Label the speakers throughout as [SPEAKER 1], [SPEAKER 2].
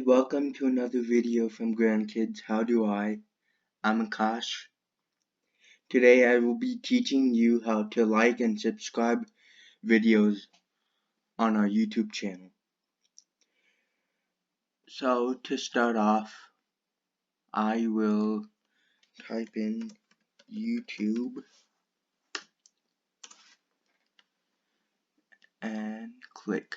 [SPEAKER 1] welcome to another video from Grandkids. How do I? I'm Akash. Today I will be teaching you how to like and subscribe videos on our YouTube channel. So to start off, I will type in YouTube and click.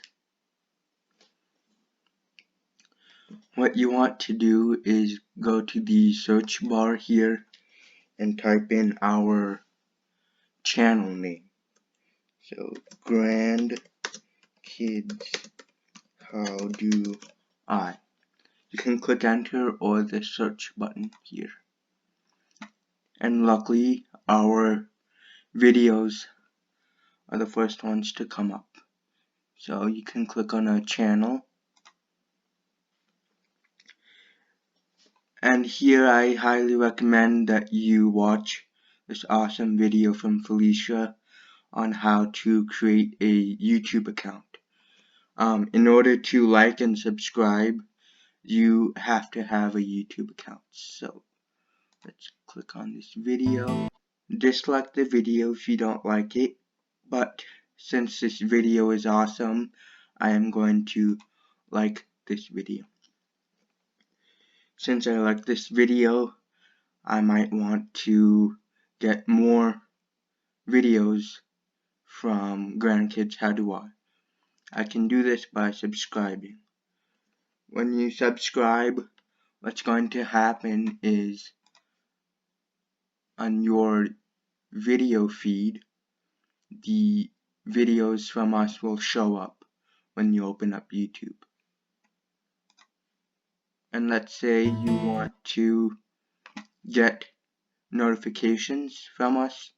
[SPEAKER 1] What you want to do is go to the search bar here and type in our channel name. So Grandkids, how do I? You can click enter or the search button here. And luckily our videos are the first ones to come up. So you can click on our channel. And here I highly recommend that you watch this awesome video from Felicia on how to create a YouTube account. In order to like and subscribe, you have to have a YouTube account. So let's click on this video. Dislike the video if you don't like it, but since this video is awesome, I am going to like this video. Since I like this video, I might want to get more videos from Grandkids How Do I. I can do this by subscribing. When you subscribe, what's going to happen is on your video feed, the videos from us will show up when you open up YouTube. And let's say you want to get notifications from us,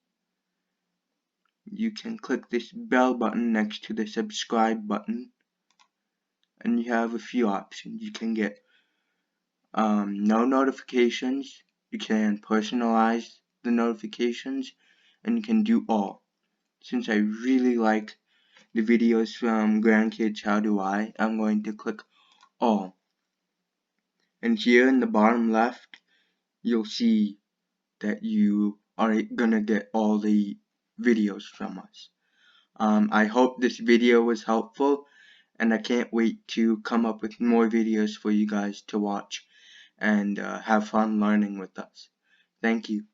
[SPEAKER 1] you can click this bell button next to the subscribe button, and you have a few options. You can get no notifications, you can personalize the notifications, and you can do all. Since I really like the videos from Grandkids How Do I, I'm going to click all. And here in the bottom left, you'll see that you are gonna get all the videos from us. I hope this video was helpful, and I can't wait to come up with more videos for you guys to watch and have fun learning with us. Thank you.